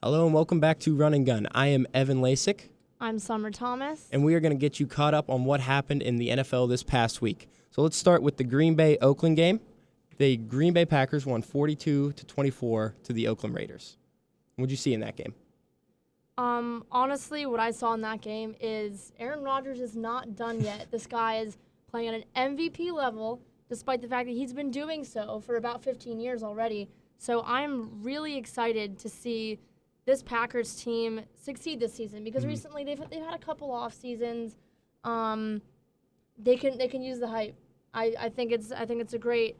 Hello and welcome back to Run and Gun. I am Evan Lasek. I'm Sommer Thomas. And we are going to get you caught up on what happened in the NFL this past week. So let's start with the Green Bay-Oakland game. The Green Bay Packers won 42-24 to the Oakland Raiders. What did you see in that game? Honestly, what I saw in that game is Aaron Rodgers is not done yet. This guy is playing at an MVP level, despite the fact that he's been doing so for about 15 years already. So I'm really excited to see this Packers team succeed this season because recently they've had a couple off seasons. They can use the hype. I think it's a great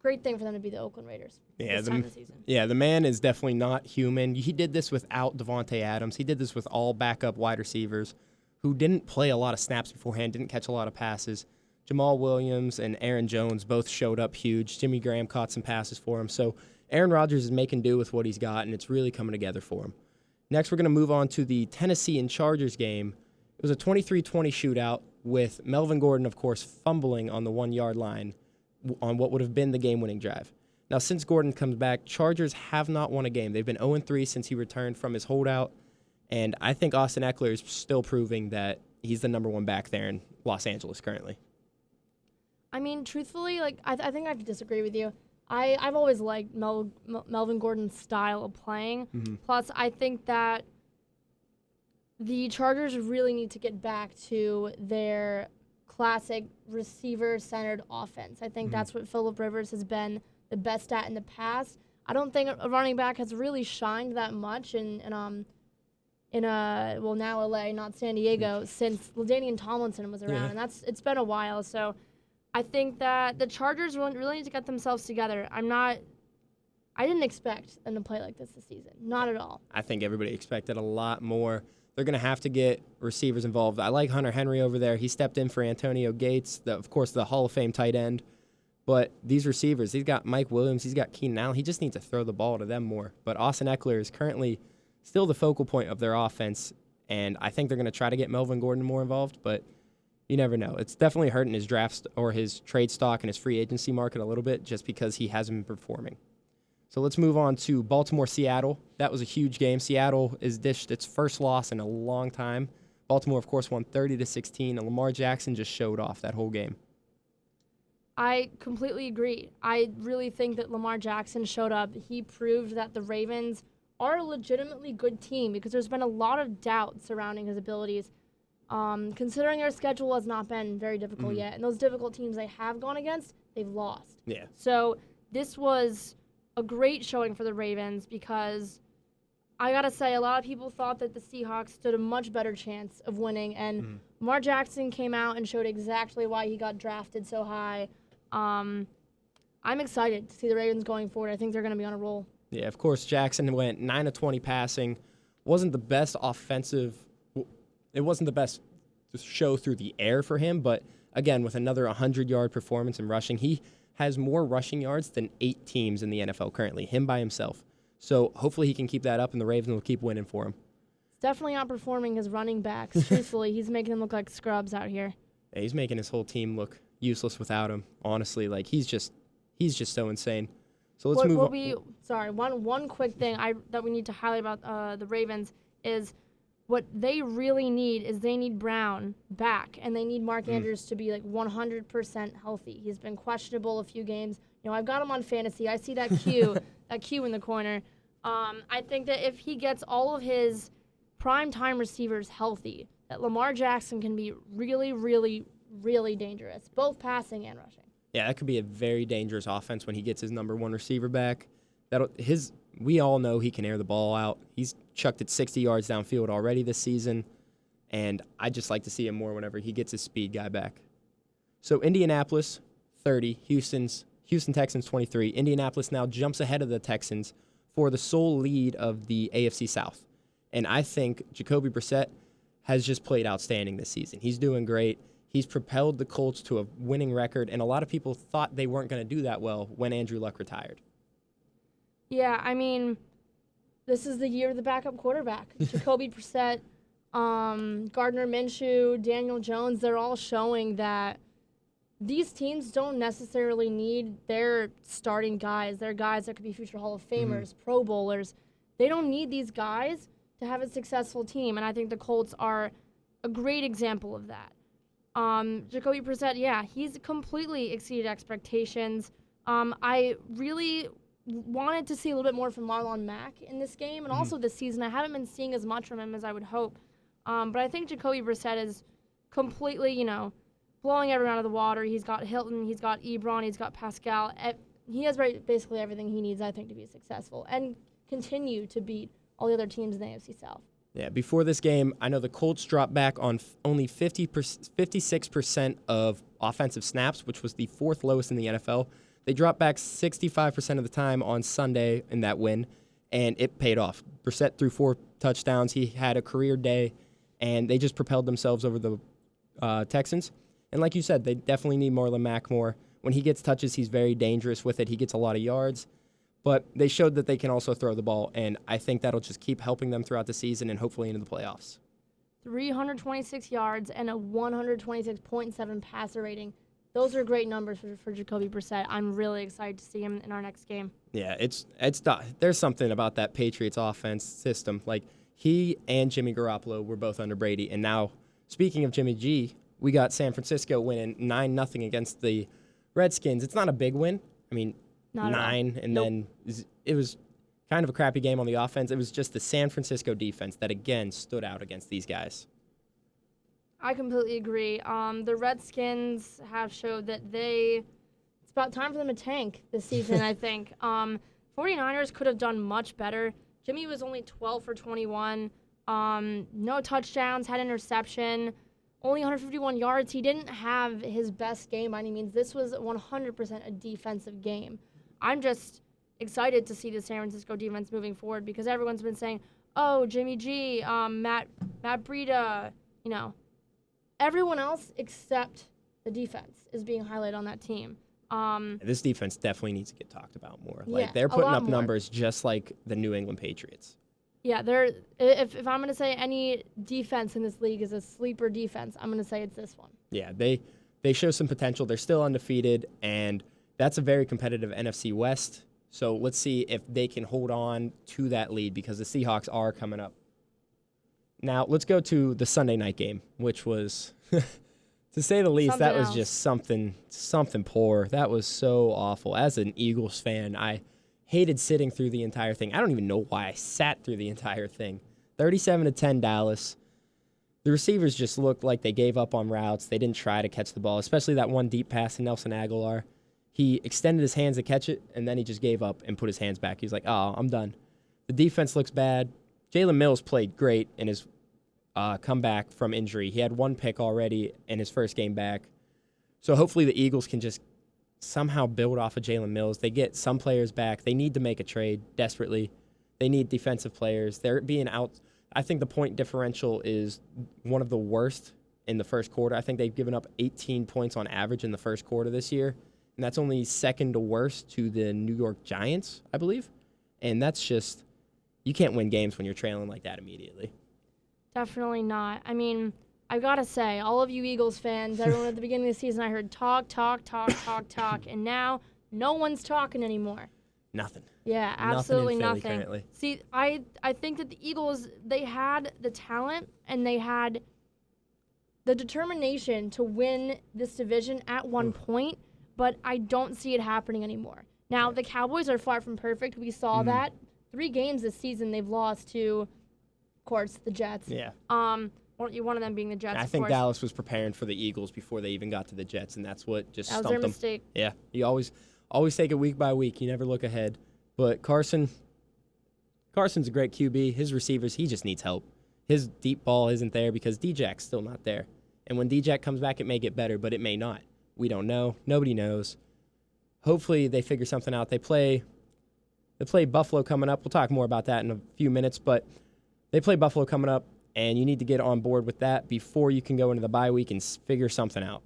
thing for them to be the Oakland Raiders this time of the season. Yeah, the man is definitely not human. He did this without Devontae Adams. He did this with all backup wide receivers who didn't play a lot of snaps beforehand, didn't catch a lot of passes. Jamal Williams and Aaron Jones both showed up huge. Jimmy Graham caught some passes for him. So Aaron Rodgers is making do with what he's got, and it's really coming together for him. Next, we're going to move on to the Tennessee and Chargers game. It was a 23-20 shootout with Melvin Gordon, of course, fumbling on the 1-yard line on what would have been the game-winning drive. Now, since Gordon comes back, Chargers have not won a game. They've been 0-3 since he returned from his holdout, and I think Austin Eckler is still proving that he's the number one back there in Los Angeles currently. I mean, truthfully, I think I have to disagree with you. I've always liked Melvin Gordon's style of playing. Plus, I think that the Chargers really need to get back to their classic receiver-centered offense. I think that's what Phillip Rivers has been the best at in the past. I don't think a running back has really shined that much in now LA, not San Diego, since LaDainian Tomlinson was around, and it's been a while. So I think that the Chargers really need to get themselves together. I didn't expect them to play like this season, not at all. I think everybody expected a lot more. They're going to have to get receivers involved. I like Hunter Henry over there. He stepped in for Antonio Gates, of course, the Hall of Fame tight end. But these receivers, he's got Mike Williams, he's got Keenan Allen. He just needs to throw the ball to them more. But Austin Eckler is currently still the focal point of their offense, and I think they're going to try to get Melvin Gordon more involved, but you never know. It's definitely hurting his draft or his trade stock and his free agency market a little bit just because he hasn't been performing. So let's move on to Baltimore-Seattle. That was a huge game. Seattle has dished its first loss in a long time. Baltimore, of course, won 30-16, and Lamar Jackson just showed off that whole game. I completely agree. I really think that Lamar Jackson showed up. He proved that the Ravens are a legitimately good team because there's been a lot of doubt surrounding his abilities. Considering their schedule has not been very difficult yet, and those difficult teams they have gone against, they've lost. Yeah. So this was a great showing for the Ravens because I got to say, a lot of people thought that the Seahawks stood a much better chance of winning, and Lamar Jackson came out and showed exactly why he got drafted so high. I'm excited to see the Ravens going forward. I think they're going to be on a roll. Yeah, of course, Jackson went 9 of 20 passing. Wasn't the best offensive. It wasn't the best show through the air for him, but again, with another 100-yard performance in rushing, he has more rushing yards than 8 teams in the NFL currently, him by himself. So hopefully he can keep that up, and the Ravens will keep winning for him. It's definitely outperforming his running backs. Truthfully, he's making them look like scrubs out here. Yeah, he's making his whole team look useless without him. Honestly, like he's just so insane. So let's move on. One quick thing that we need to highlight about the Ravens is what they really need is they need Brown back, and they need Mark Andrews to be like 100% healthy. He's been questionable a few games. I've got him on fantasy. I see that Q in the corner. I think that if he gets all of his prime-time receivers healthy, that Lamar Jackson can be really, really, really dangerous, both passing and rushing. Yeah, that could be a very dangerous offense when he gets his number one receiver back. We all know he can air the ball out. He's chucked it 60 yards downfield already this season, and I'd just like to see him more whenever he gets his speed guy back. So Indianapolis, 30, Houston Texans, 23. Indianapolis now jumps ahead of the Texans for the sole lead of the AFC South. And I think Jacoby Brissett has just played outstanding this season. He's doing great. He's propelled the Colts to a winning record, and a lot of people thought they weren't going to do that well when Andrew Luck retired. Yeah, I mean, this is the year of the backup quarterback. Jacoby Brissett, Gardner Minshew, Daniel Jones, they're all showing that these teams don't necessarily need their starting guys. They're guys that could be future Hall of Famers, Pro Bowlers. they don't need these guys to have a successful team, and I think the Colts are a great example of that. Jacoby Brissett, yeah, he's completely exceeded expectations. I really wanted to see a little bit more from Marlon Mack in this game, and also this season. I haven't been seeing as much from him as I would hope. But I think Jacoby Brissett is completely, blowing everyone out of the water. He's got Hilton, he's got Ebron, he's got Pascal. He has basically everything he needs, I think, to be successful and continue to beat all the other teams in the AFC South. Yeah, before this game, I know the Colts dropped back on only 56% of offensive snaps, which was the fourth lowest in the NFL. They dropped back 65% of the time on Sunday in that win, and it paid off. Brissett threw 4 touchdowns. He had a career day, and they just propelled themselves over the Texans. And like you said, they definitely need Marlon Mack more. When he gets touches, he's very dangerous with it. He gets a lot of yards. But they showed that they can also throw the ball, and I think that'll just keep helping them throughout the season and hopefully into the playoffs. 326 yards and a 126.7 passer rating. Those are great numbers for Jacoby Brissett. I'm really excited to see him in our next game. Yeah, there's something about that Patriots offense system. Like, he and Jimmy Garoppolo were both under Brady, and now, speaking of Jimmy G, we got San Francisco winning 9-0 against the Redskins. It's not a big win. I mean, Not 9, and then it was kind of a crappy game on the offense. It was just the San Francisco defense that, again, stood out against these guys. I completely agree. The Redskins have showed that it's about time for them to tank this season, I think. 49ers could have done much better. Jimmy was only 12 for 21. No touchdowns, had interception, only 151 yards. He didn't have his best game by any means. This was 100% a defensive game. I'm just excited to see the San Francisco defense moving forward because everyone's been saying, oh, Jimmy G, Matt Breida, everyone else except the defense is being highlighted on that team. This defense definitely needs to get talked about more. Yeah, they're putting up more numbers just like the New England Patriots. Yeah, if I'm going to say any defense in this league is a sleeper defense, I'm going to say it's this one. Yeah, they show some potential. They're still undefeated, and that's a very competitive NFC West. So let's see if they can hold on to that lead because the Seahawks are coming up. Now, let's go to the Sunday night game, which was, to say the least, Something that was else. just something poor. That was so awful. As an Eagles fan, I hated sitting through the entire thing. I don't even know why I sat through the entire thing. 37-10 Dallas. The receivers just looked like they gave up on routes. They didn't try to catch the ball, especially that one deep pass to Nelson Aguilar. He extended his hands to catch it, and then he just gave up and put his hands back. He was like, oh, I'm done. The defense looks bad. Jalen Mills played great in his comeback from injury. He had 1 pick already in his first game back. So hopefully the Eagles can just somehow build off of Jalen Mills. They get some players back. They need to make a trade desperately. They need defensive players. They're being out. I think the point differential is one of the worst in the first quarter. I think they've given up 18 points on average in the first quarter this year, and that's only second to worst to the New York Giants, I believe. And that's just, you can't win games when you're trailing like that immediately. Definitely not. I mean, I've got to say, all of you Eagles fans, everyone at the beginning of the season, I heard talk, and now no one's talking anymore. Nothing. Yeah, absolutely nothing. In Philly nothing. currently. See, I think that the Eagles, they had the talent and they had the determination to win this division at one point, but I don't see it happening anymore. Now, the Cowboys are far from perfect. We saw that. 3 games this season they've lost to, of course, the Jets. Yeah. One of them being the Jets, I of think course. Dallas was preparing for the Eagles before they even got to the Jets, and that's what just That was stumped their them. mistake. Yeah, you always take it week by week. You never look ahead. But Carson's a great QB. His receivers, he just needs help. His deep ball isn't there because D-Jack's still not there. And when D-Jack comes back, it may get better, but it may not. We don't know. Nobody knows. Hopefully they figure something out. They play Buffalo coming up. We'll talk more about that in a few minutes, but they play Buffalo coming up, and you need to get on board with that before you can go into the bye week and figure something out.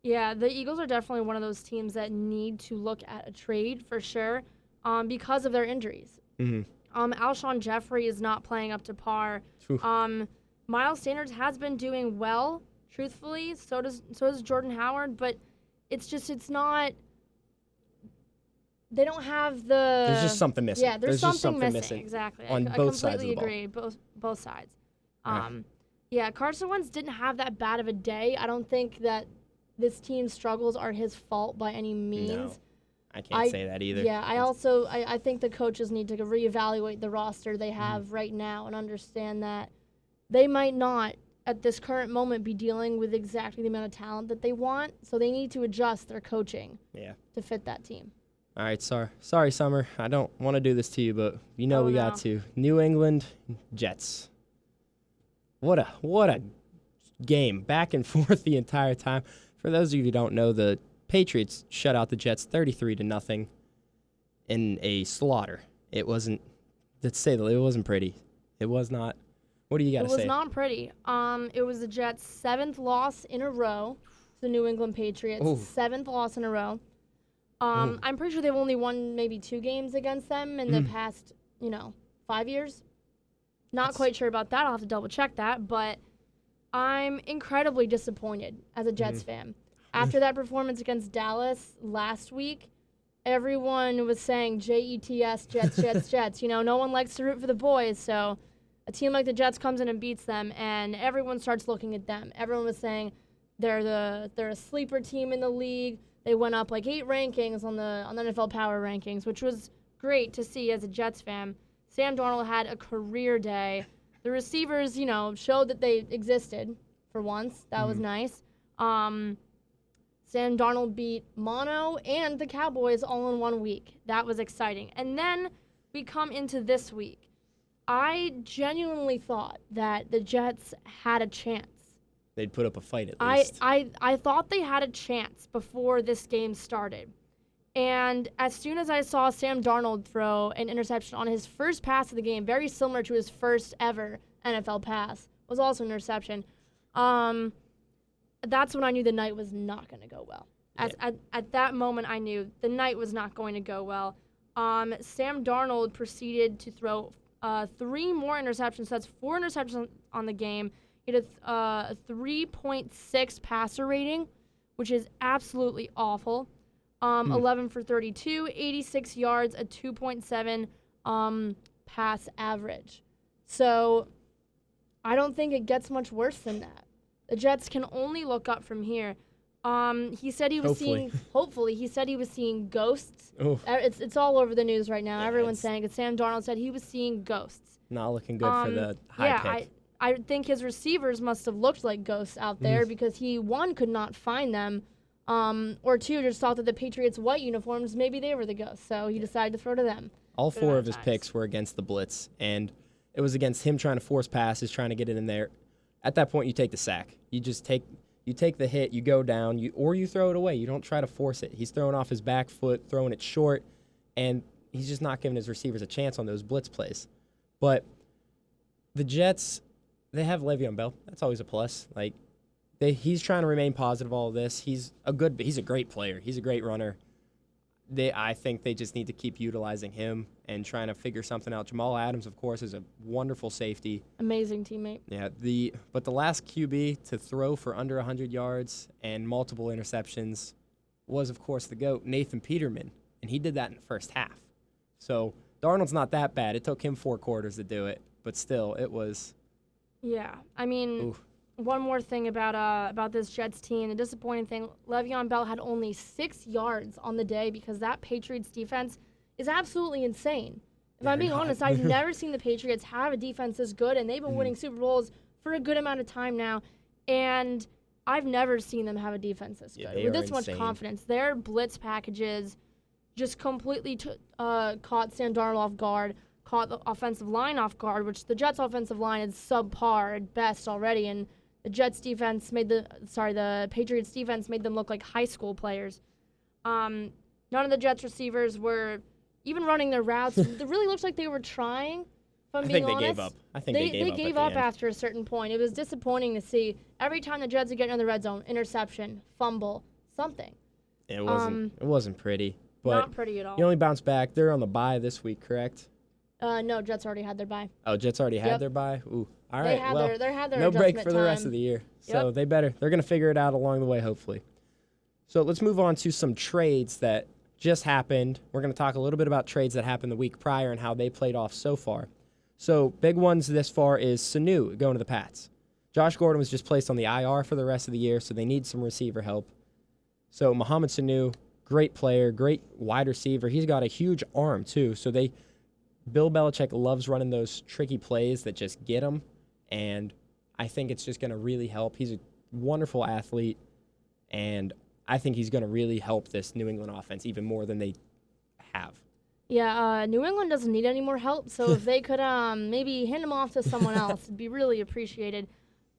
Yeah, the Eagles are definitely one of those teams that need to look at a trade for sure because of their injuries. Alshon Jeffrey is not playing up to par. Miles Sanders has been doing well, truthfully. So does Jordan Howard, but it's not they don't have the. There's just something missing. Yeah, there's just something missing. Exactly. On both sides of the ball. I completely agree. Both sides. Yeah, Carson Wentz didn't have that bad of a day. I don't think that this team's struggles are his fault by any means. No, I can't say that either. Yeah, I think the coaches need to reevaluate the roster they have right now and understand that they might not, at this current moment, be dealing with exactly the amount of talent that they want, so they need to adjust their coaching to fit that team. All right, sorry, Summer. I don't want to do this to you, but we got to. New England Jets. What a game, back and forth the entire time. For those of you who don't know, the Patriots shut out the Jets 33-0 in a slaughter. It wasn't, let's say that it wasn't pretty. It was not. What do you got to say? It was not pretty. It was the Jets' 7th loss in a row. The New England Patriots' 7th loss in a row. I'm pretty sure they've only won maybe 2 games against them in the past, 5 years. Not quite sure about that. I'll have to double check that. But I'm incredibly disappointed as a Jets fan. After that performance against Dallas last week, everyone was saying Jets, Jets, Jets, Jets. No one likes to root for the boys, so a team like the Jets comes in and beats them, and everyone starts looking at them. Everyone was saying they're a sleeper team in the league. They went up like 8 rankings on the NFL Power Rankings, which was great to see as a Jets fan. Sam Darnold had a career day. The receivers, showed that they existed for once. That was nice. Sam Darnold beat Mono and the Cowboys all in 1 week. That was exciting. And then we come into this week. I genuinely thought that the Jets had a chance. They'd put up a fight at least. I thought they had a chance before this game started. And as soon as I saw Sam Darnold throw an interception on his first pass of the game, very similar to his first ever NFL pass, was also an interception, that's when I knew the night was not going to go well. At that moment, I knew the night was not going to go well. Sam Darnold proceeded to throw 3 more interceptions. So that's 4 interceptions on the game. He had a 3.6 passer rating, which is absolutely awful. 11 for 32, 86 yards, a 2.7 pass average. So I don't think it gets much worse than that. The Jets can only look up from here. He said he was seeing ghosts. It's all over the news right now. Yeah, everyone's saying it. Sam Darnold said he was seeing ghosts. Not looking good for the high pick. I think his receivers must have looked like ghosts out there because he, 1, could not find them, or 2, just thought that the Patriots' white uniforms, maybe they were the ghosts, so he decided to throw to them. All 4 of his picks were against the blitz, and it was against him trying to force passes, trying to get it in there. At that point, you take the sack. You take the hit, you go down, or you throw it away. You don't try to force it. He's throwing off his back foot, throwing it short, and he's just not giving his receivers a chance on those blitz plays. But the Jets, they have Le'Veon Bell. That's always a plus. He's trying to remain positive all of this. He's a great player. He's a great runner. I think they just need to keep utilizing him and trying to figure something out. Jamal Adams, of course, is a wonderful safety. Amazing teammate. Yeah, but the last QB to throw for under 100 yards and multiple interceptions was, of course, the GOAT, Nathan Peterman, and he did that in the first half. So Darnold's not that bad. It took him 4 quarters to do it, but still, it was. Yeah, I mean, one more thing about this Jets team, the disappointing thing, Le'Veon Bell had only 6 yards on the day because that Patriots defense is absolutely insane. If I'm being honest, I've never seen the Patriots have a defense this good, and they've been winning Super Bowls for a good amount of time now, and I've never seen them have a defense this good with this much confidence. Their blitz packages just completely caught Sam Darnold off guard, caught the offensive line off guard, which the Jets' offensive line is subpar at best already, and the Patriots defense made them look like high school players. None of the Jets receivers were even running their routes. It really looks like they were trying, if I'm being honest. They gave up. I think they gave up after a certain point. It was disappointing to see. Every time the Jets would get in the red zone, interception, fumble, something. It wasn't pretty. But not pretty at all. You only bounced back. They're on the bye this week, correct? No, Jets already had their bye. Oh, Jets already had their bye? Ooh. All right, they had their no break for time. the rest of the year. So they're going to figure it out along the way, hopefully. So let's move on to some trades that just happened. We're going to talk a little bit about trades that happened the week prior and how they played off so far. So big ones this far is Sanu going to the Pats. Josh Gordon was just placed on the IR for the rest of the year, so they need some receiver help. So Mohamed Sanu, great player, great wide receiver. He's got a huge arm too. So Bill Belichick loves running those tricky plays that just get him, and I think it's just going to really help. He's a wonderful athlete, and I think he's going to really help this New England offense even more than they have. Yeah, New England doesn't need any more help, so if they could maybe hand him off to someone else, it'd be really appreciated.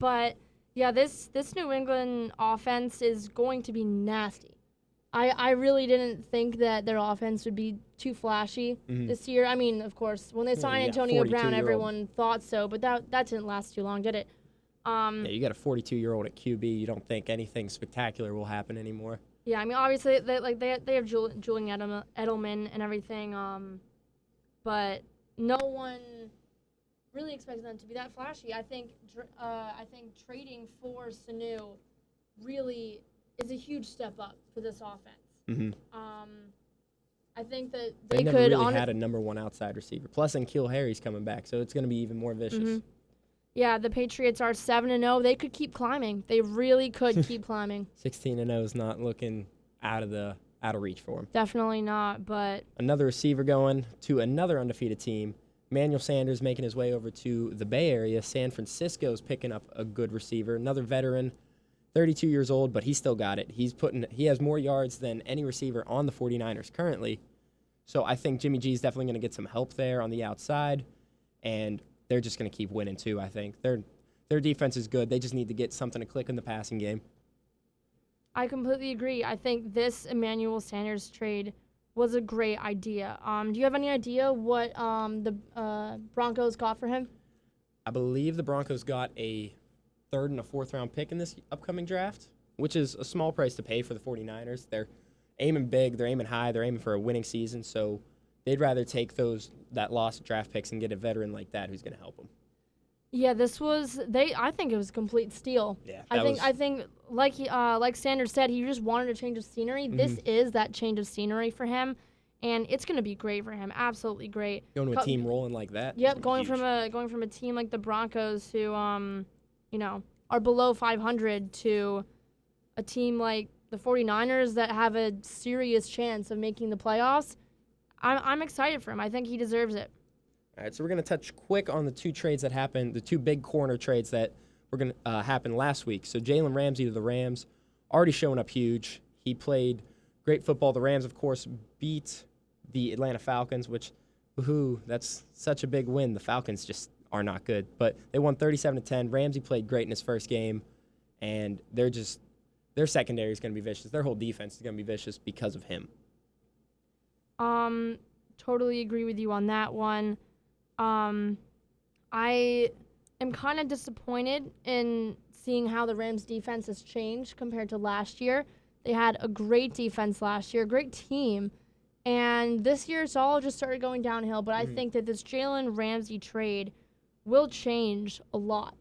But, yeah, this New England offense is going to be nasty. I really didn't think that their offense would be too flashy this year. I mean, of course, when they signed Antonio Brown, everyone thought so, but that didn't last too long, did it? You got a 42-year-old at QB. You don't think anything spectacular will happen anymore. Yeah, I mean, obviously, they have Julian Edelman and everything, but no one really expects them to be that flashy. I think trading for Sanu really is a huge step up for this offense. I think that they never could really had a number one outside receiver. Plus, N'Keal Harry's coming back, so it's going to be even more vicious. Yeah, the Patriots are 7-0. They could keep climbing. They really could keep climbing. 16-0 is not looking out of reach for them. Definitely not, but another receiver going to another undefeated team. Emmanuel Sanders making his way over to the Bay Area. San Francisco's picking up a good receiver, another veteran, 32 years old, but he's still got it. He has more yards than any receiver on the 49ers currently. So I think Jimmy G's definitely going to get some help there on the outside, and they're just going to keep winning too, I think. Their defense is good. They just need to get something to click in the passing game. I completely agree. I think this Emmanuel Sanders trade was a great idea. Do you have any idea what the Broncos got for him? I believe the Broncos got a 3rd and a 4th round pick in this upcoming draft, which is a small price to pay for the 49ers. They're aiming big. They're aiming high. They're aiming for a winning season, so they'd rather take that lost draft picks and get a veteran like that who's going to help them. Yeah, I think it was a complete steal. Yeah, I think like Sanders said, he just wanted a change of scenery. This is that change of scenery for him, and it's going to be great for him. Absolutely great. Going to a team rolling like that. Yep, going from a team like the Broncos who are below 500 to a team like the 49ers that have a serious chance of making the playoffs. I'm excited for him. I think he deserves it. All right, so we're going to touch quick on the two trades that happened, the two big corner trades that were going to happen last week. So Jalen Ramsey to the Rams, already showing up huge. He played great football. The Rams, of course, beat the Atlanta Falcons, which, woohoo, that's such a big win. The Falcons just are not good. But they won 37-10. Ramsey played great in his first game, and their secondary is going to be vicious. Their whole defense is going to be vicious because of him. Totally agree with you on that one. I am kind of disappointed in seeing how the Rams defense has changed compared to last year. They had a great defense last year, great team, and this year it's all just started going downhill. But I think that this Jalen Ramsey trade will change a lot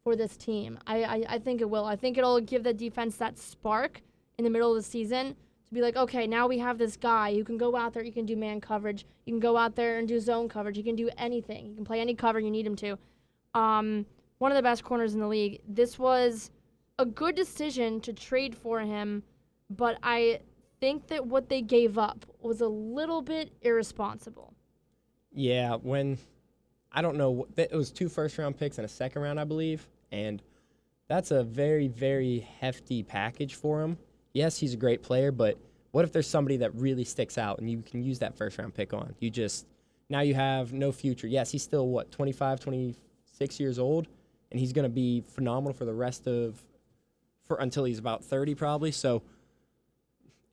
for this team. I think it will. I think it'll give the defense that spark in the middle of the season to be like, okay, now we have this guy who can go out there, you can do man coverage, you can go out there and do zone coverage, you can do anything. You can play any cover you need him to. One of the best corners in the league. This was a good decision to trade for him, but I think that what they gave up was a little bit irresponsible. Yeah, I don't know, it was 2 first-round picks and a second round, I believe, and that's a very, very hefty package for him. Yes, he's a great player, but what if there's somebody that really sticks out and you can use that first-round pick on? Now you have no future. Yes, he's still, 25, 26 years old, and he's going to be phenomenal for the rest until he's about 30 probably. So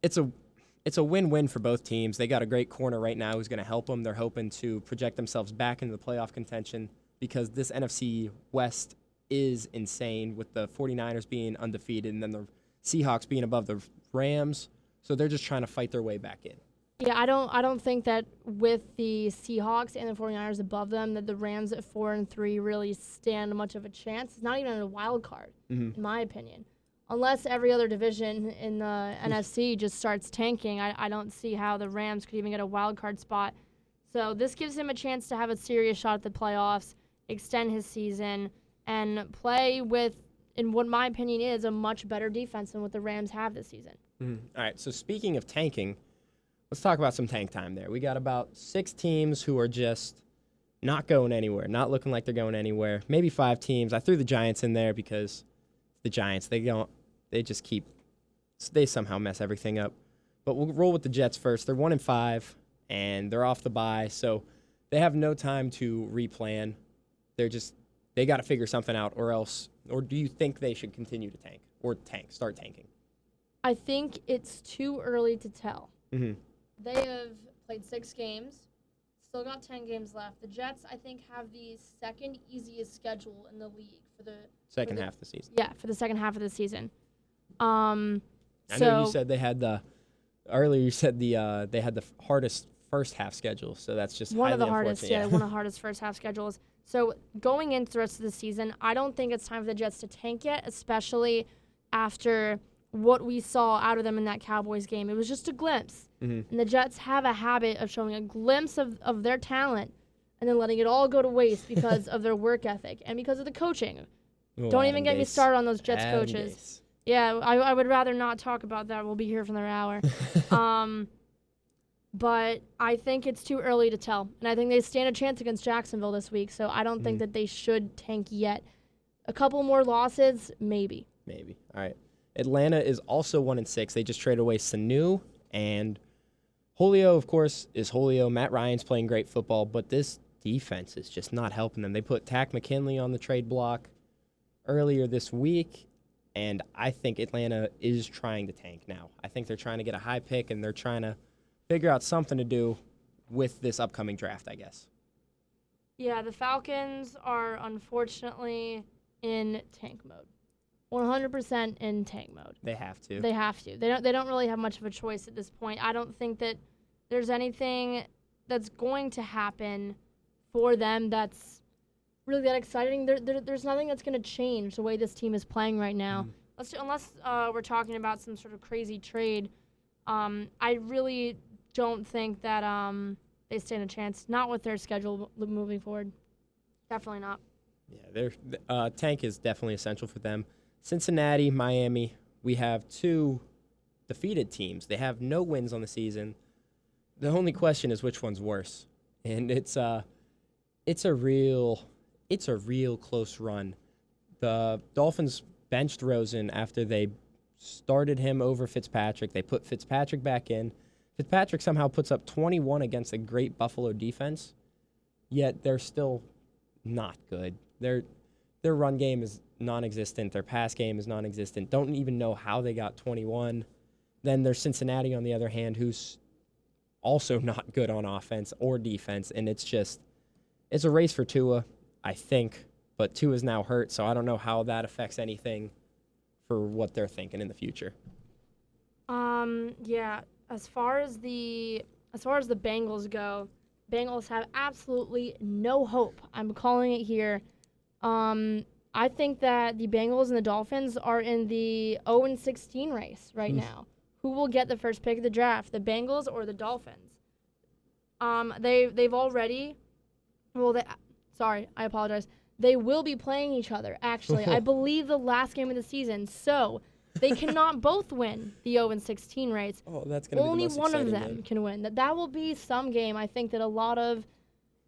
it's a win-win for both teams. They got a great corner right now who's going to help them. They're hoping to project themselves back into the playoff contention because this NFC West is insane with the 49ers being undefeated and then the Seahawks being above the Rams, so they're just trying to fight their way back in. Yeah, I don't think that with the Seahawks and the 49ers above them that the Rams at 4-3 really stand much of a chance. It's not even a wild card, in my opinion. unless every other division in the NFC just starts tanking, I don't see how the Rams could even get a wild card spot. So this gives him a chance to have a serious shot at the playoffs, extend his season, and play with, in what my opinion is, a much better defense than what the Rams have this season. All right, so speaking of tanking, let's talk about some tank time there. We got about 6 teams who are just not going anywhere, not looking like they're going anywhere. Maybe 5 teams. I threw the Giants in there because the Giants, they somehow mess everything up. But we'll roll with the Jets first. They're 1-5, and they're off the bye, so they have no time to replan. They got to figure something out, or do you think they should continue to tank or start tanking? I think it's too early to tell. Mm-hmm. They have played 6 games, still got 10 games left. The Jets, I think, have the second easiest schedule in the league for the second half of the season. Yeah, for the second half of the season. I know you said they had the hardest first half schedule, so that's just one of the highly hardest. unfortunate. Yeah, one of the hardest first half schedules. So going into the rest of the season, I don't think it's time for the Jets to tank yet, especially after what we saw out of them in that Cowboys game. It was just a glimpse. Mm-hmm. And the Jets have a habit of showing a glimpse of their talent and then letting it all go to waste because of their work ethic and because of the coaching. Don't even get me started on those Jets coaches. Yeah, I would rather not talk about that. We'll be here for another hour. But I think it's too early to tell. And I think they stand a chance against Jacksonville this week, so I don't think that they should tank yet. A couple more losses, maybe. Maybe. All right. Atlanta is also 1-6. They just traded away Sanu, and Julio, of course, is Julio. Matt Ryan's playing great football, but this defense is just not helping them. They put Tack McKinley on the trade block earlier this week, and I think Atlanta is trying to tank now. I think they're trying to get a high pick, and they're trying to figure out something to do with this upcoming draft, I guess. Yeah, the Falcons are unfortunately in tank mode. 100% in tank mode. They have to. They have to. They don't really have much of a choice at this point. I don't think that there's anything that's going to happen for them that's really that exciting. There's nothing that's going to change the way this team is playing right now. Unless we're talking about some sort of crazy trade, I really don't think that they stand a chance. Not with their schedule moving forward. Definitely not. Yeah, their tank is definitely essential for them. Cincinnati, Miami, we have 2 defeated teams. They have no wins on the season. The only question is which one's worse. And it's a real close run. The Dolphins benched Rosen after they started him over Fitzpatrick. They put Fitzpatrick back in. Fitzpatrick somehow puts up 21 against a great Buffalo defense, yet they're still not good. Their run game is non-existent. Their pass game is non-existent. Don't even know how they got 21. Then there's Cincinnati, on the other hand, who's also not good on offense or defense, and it's a race for Tua, I think, but Tua's now hurt, so I don't know how that affects anything for what they're thinking in the future. Yeah, as far as the Bengals go, Bengals have absolutely no hope. I'm calling it here. I think that the Bengals and the Dolphins are in the 0-16 race right now. Who will get the first pick of the draft, the Bengals or the Dolphins? They've already, sorry, I apologize. They will be playing each other, actually. I believe the last game of the season. So they cannot both win the 0-16 race. Oh, that's going to be the most Only one of exciting them game. can win. That will be some game. I think that a lot of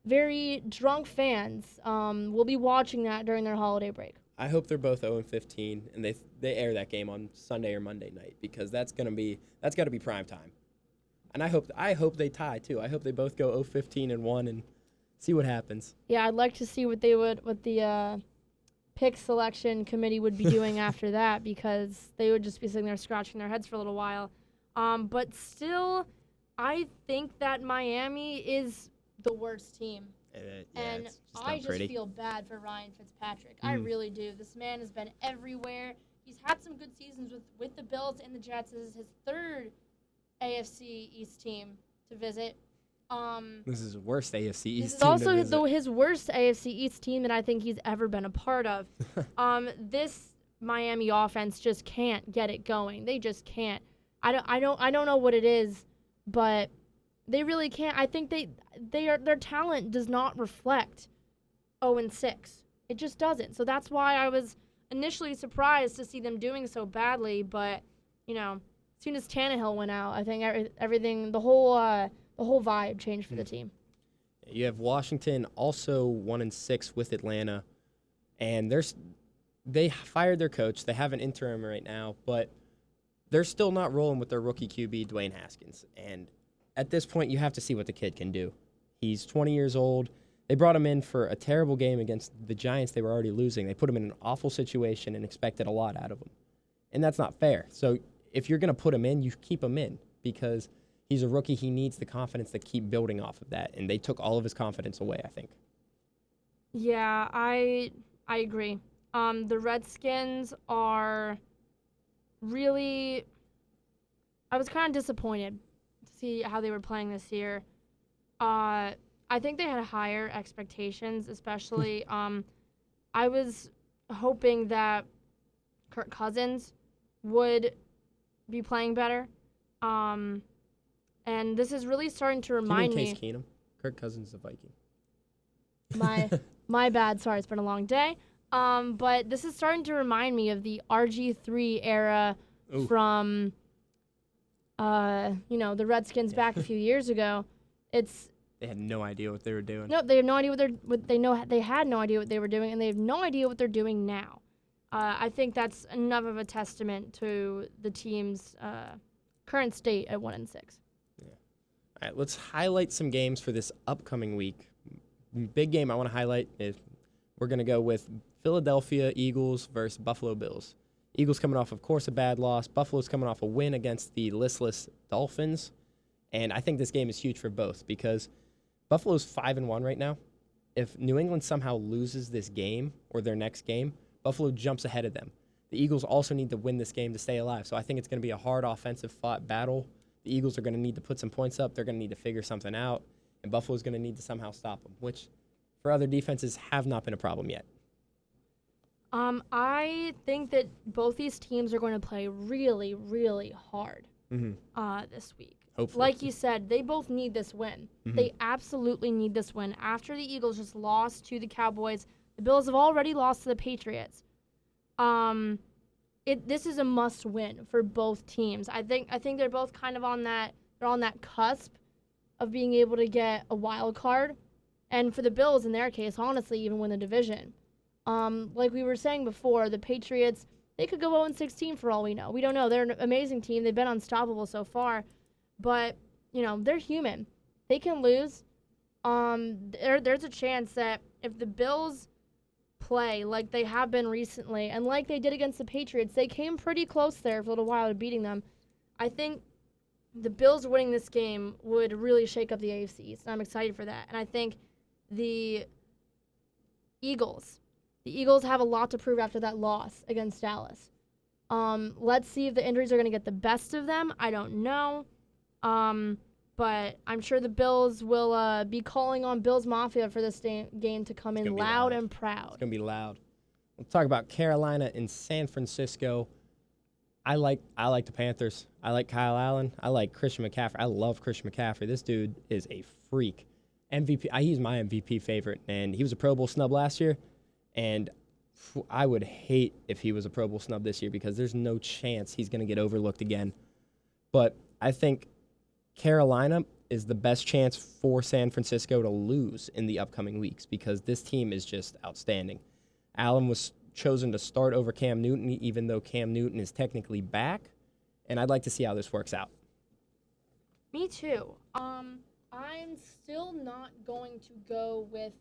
very drunk fans will be watching that during their holiday break. I hope they're both 0-15, and they air that game on Sunday or Monday night, because that's got to be prime time. And I hope they tie too. I hope they both go 0-15-1 and see what happens. Yeah, I'd like to see what the pick selection committee would be doing after that, because they would just be sitting there scratching their heads for a little while. But still, I think that Miami is the worst team. And I just feel bad for Ryan Fitzpatrick. I really do. This man has been everywhere. He's had some good seasons with the Bills and the Jets. This is his 3rd AFC East team to visit. This is the worst AFC East team. This is also his worst AFC East team that I think he's ever been a part of. This Miami offense just can't get it going. They just can't. I don't know what it is, but they really can't. I think their talent does not reflect 0-6. It just doesn't. So that's why I was initially surprised to see them doing so badly, but as soon as Tannehill went out, I think everything, the whole vibe changed for the team. You have Washington also 1-6 with Atlanta, and they fired their coach. They have an interim right now, but they're still not rolling with their rookie QB, Dwayne Haskins. And at this point, you have to see what the kid can do. He's 20 years old. They brought him in for a terrible game against the Giants. They were already losing. They put him in an awful situation and expected a lot out of him. And that's not fair. So if you're going to put him in, you keep him in because he's a rookie. He needs the confidence to keep building off of that. And they took all of his confidence away, I think. Yeah, I agree. The Redskins are really... I was kind of disappointed to see how they were playing this year. I think they had higher expectations, especially I was hoping that Kirk Cousins would be playing better. And this is really starting to remind me. Case Keenum? Kirk Cousins is a Viking. My bad. Sorry, it's been a long day. But this is starting to remind me of the RG3 era from the Redskins back a few years ago. They had no idea what they were doing. No, they had no idea they had no idea what they were doing, and they have no idea what they're doing now. I think that's enough of a testament to the team's current state at 1-6. Yeah. All right, let's highlight some games for this upcoming week. Big game I want to highlight is we're going to go with Philadelphia Eagles versus Buffalo Bills. Eagles coming off, of course, a bad loss. Buffalo's coming off a win against the listless Dolphins. And I think this game is huge for both because Buffalo's 5-1 right now. If New England somehow loses this game or their next game, Buffalo jumps ahead of them. The Eagles also need to win this game to stay alive. So I think it's going to be a hard offensive fought battle. The Eagles are going to need to put some points up. They're going to need to figure something out. And Buffalo's going to need to somehow stop them, which for other defenses have not been a problem yet. I think that both these teams are going to play really, really hard this week. Hopefully. Like you said, they both need this win. They absolutely need this win. After the Eagles just lost to the Cowboys, the Bills have already lost to the Patriots. This is a must-win for both teams. I think they're both kind of on that cusp of being able to get a wild card, and for the Bills, in their case, honestly, even win the division. Like we were saying before, the Patriots, they could go 0-16 for all we know. We don't know. They're an amazing team. They've been unstoppable so far. But, they're human. They can lose. There's a chance that if the Bills play like they have been recently and like they did against the Patriots, they came pretty close there for a little while to beating them. I think the Bills winning this game would really shake up the AFC East, and I'm excited for that. And I think the Eagles have a lot to prove after that loss against Dallas. Let's see if the injuries are going to get the best of them. I don't know. But I'm sure the Bills will be calling on Bills Mafia for this game to come in loud and proud. It's going to be loud. We'll talk about Carolina and San Francisco. I like the Panthers. I like Kyle Allen. I like Christian McCaffrey. I love Christian McCaffrey. This dude is a freak. MVP. He's my MVP favorite, and he was a Pro Bowl snub last year, and I would hate if he was a Pro Bowl snub this year because there's no chance he's going to get overlooked again. But I think Carolina is the best chance for San Francisco to lose in the upcoming weeks because this team is just outstanding. Allen was chosen to start over Cam Newton, even though Cam Newton is technically back, and I'd like to see how this works out. Me too. I'm still not going to go with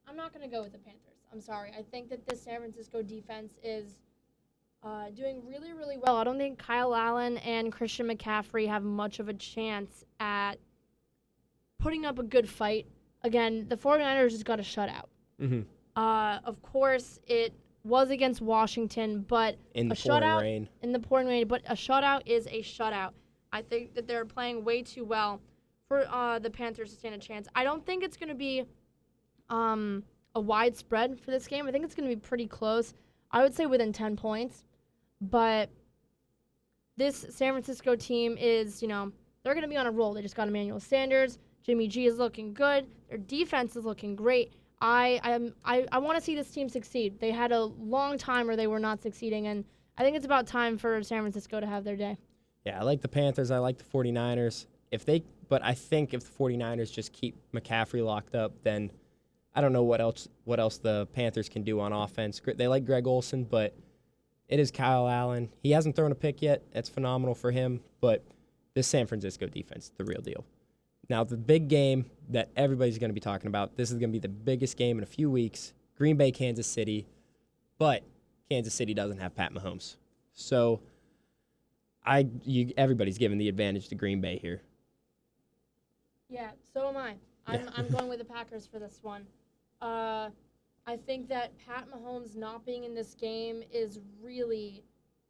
I'm not going to go with the Panthers. I'm sorry. I think that this San Francisco defense is doing really, really well. I don't think Kyle Allen and Christian McCaffrey have much of a chance at putting up a good fight. Again, the 49ers just got a shutout. Of course, it was against Washington, but in the pouring rain. But a shutout is a shutout. I think that they're playing way too well for the Panthers to stand a chance. I don't think it's going to be a wide spread for this game. I think it's going to be pretty close. I would say within 10 points. But this San Francisco team is, they're going to be on a roll. They just got Emmanuel Sanders. Jimmy G is looking good. Their defense is looking great. I want to see this team succeed. They had a long time where they were not succeeding, and I think it's about time for San Francisco to have their day. Yeah, I like the Panthers. I like the 49ers. But I think if the 49ers just keep McCaffrey locked up, then I don't know what else the Panthers can do on offense. They like Greg Olsen, but it is Kyle Allen. He hasn't thrown a pick yet. That's phenomenal for him, but this San Francisco defense, the real deal. Now, the big game that everybody's going to be talking about, this is going to be the biggest game in a few weeks, Green Bay, Kansas City, but Kansas City doesn't have Pat Mahomes. So everybody's giving the advantage to Green Bay here. Yeah, so am I. I'm going with the Packers for this one. I think that Pat Mahomes not being in this game is really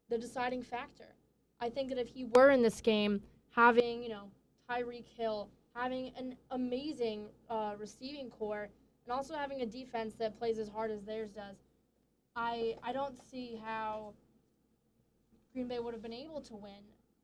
the deciding factor. I think that if he were in this game, having, Tyreek Hill, having an amazing receiving core, and also having a defense that plays as hard as theirs does, I don't see how Green Bay would have been able to win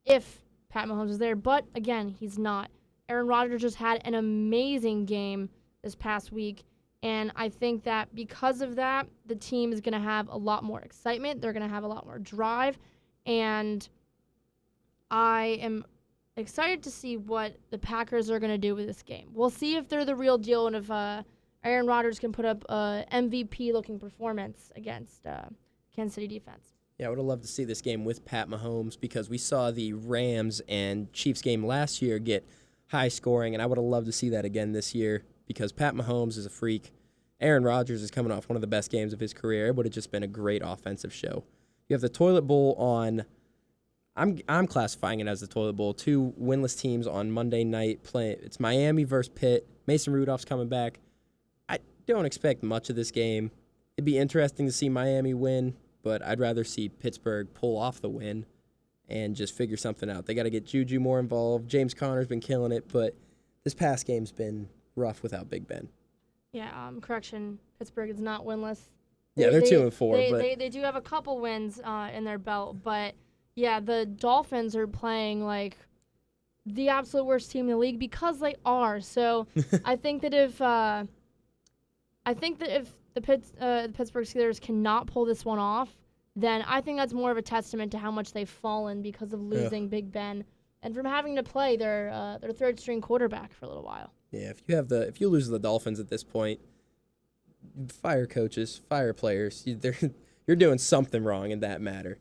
if Pat Mahomes was there. But, again, he's not. Aaron Rodgers just had an amazing game this past week, and I think that because of that, the team is going to have a lot more excitement. They're going to have a lot more drive, and I am excited to see what the Packers are going to do with this game. We'll see if they're the real deal and if Aaron Rodgers can put up a MVP-looking performance against Kansas City defense. Yeah, I would have loved to see this game with Pat Mahomes because we saw the Rams and Chiefs game last year get high scoring, and I would have loved to see that again this year because Pat Mahomes is a freak. Aaron Rodgers is coming off one of the best games of his career. It would have just been a great offensive show. You have the Toilet Bowl on. I'm classifying it as the Toilet Bowl. 2 winless teams on Monday night playing. It's Miami versus Pitt. Mason Rudolph's coming back. I don't expect much of this game. It'd be interesting to see Miami win, but I'd rather see Pittsburgh pull off the win and just figure something out. They got to get Juju more involved. James Conner's been killing it, but this past game's been rough without Big Ben. Yeah, correction. Pittsburgh is not winless. Yeah, they're 2-4. They do have a couple wins in their belt, but yeah, the Dolphins are playing like the absolute worst team in the league because they are. So I think that if the Pittsburgh Steelers cannot pull this one off, then I think that's more of a testament to how much they've fallen because of losing Big Ben and from having to play their third string quarterback for a little while. Yeah, if you lose the Dolphins at this point, fire coaches, fire players. You're doing something wrong in that matter.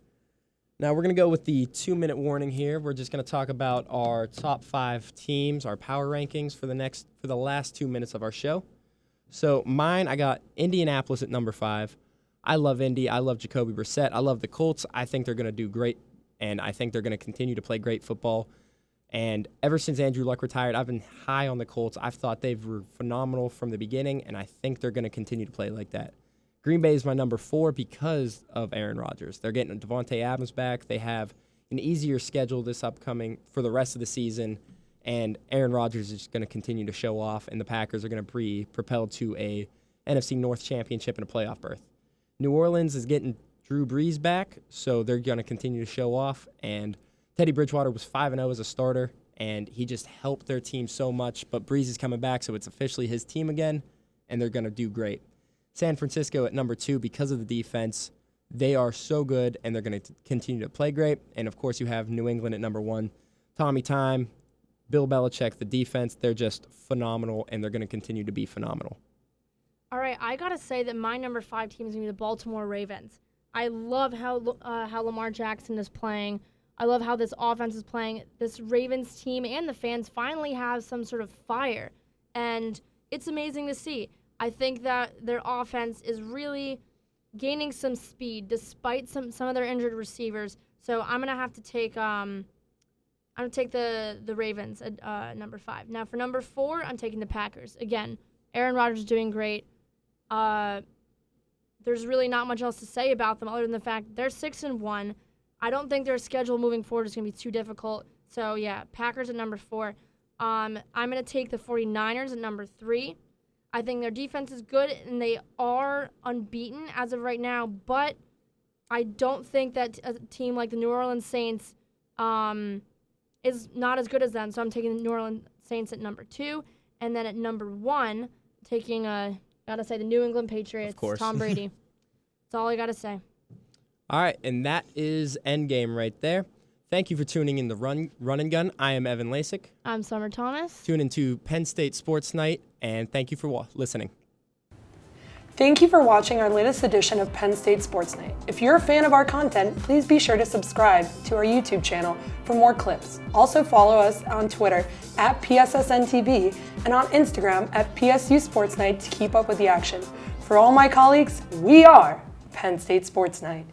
Now we're going to go with the 2-minute warning here. We're just going to talk about our top 5 teams, our power rankings for the last 2 minutes of our show. So mine, I got Indianapolis at number 5. I love Indy. I love Jacoby Brissett. I love the Colts. I think they're going to do great, and I think they're going to continue to play great football. And ever since Andrew Luck retired, I've been high on the Colts. I've thought they were phenomenal from the beginning, and I think they're going to continue to play like that. Green Bay is my number 4 because of Aaron Rodgers. They're getting Devontae Adams back. They have an easier schedule this upcoming for the rest of the season, and Aaron Rodgers is going to continue to show off, and the Packers are going to be propelled to a NFC North championship and a playoff berth. New Orleans is getting Drew Brees back, so they're going to continue to show off, and Teddy Bridgewater was 5-0 as a starter, and he just helped their team so much, but Brees is coming back, so it's officially his team again, and they're going to do great. San Francisco at number 2 because of the defense. They are so good, and they're going to continue to play great. And, of course, you have New England at number 1. Tommy Time, Bill Belichick, the defense, they're just phenomenal, and they're going to continue to be phenomenal. All right, I got to say that my number 5 team is going to be the Baltimore Ravens. I love how Lamar Jackson is playing. I love how this offense is playing. This Ravens team and the fans finally have some sort of fire, and it's amazing to see. I think that their offense is really gaining some speed despite some of their injured receivers. So I'm gonna have to take the Ravens at number 5. Now for number 4, I'm taking the Packers. Again, Aaron Rodgers is doing great. There's really not much else to say about them other than the fact they're 6-1. I don't think their schedule moving forward is gonna be too difficult. So yeah, Packers at number 4. I'm gonna take the 49ers at number 3. I think their defense is good, and they are unbeaten as of right now, but I don't think that a team like the New Orleans Saints is not as good as them. So I'm taking the New Orleans Saints at number 2. And then at number 1, taking, gotta say, the New England Patriots, Of course. Tom Brady. That's all I gotta say. All right, and that is Endgame right there. Thank you for tuning in to Run and Gun. I am Evan Lasek. I'm Sommer Thomas. Tune into Penn State Sports Night, and thank you for listening. Thank you for watching our latest edition of Penn State Sports Night. If you're a fan of our content, please be sure to subscribe to our YouTube channel for more clips. Also follow us on Twitter at PSSNTV and on Instagram at PSU Sports Night to keep up with the action. For all my colleagues, we are Penn State Sports Night.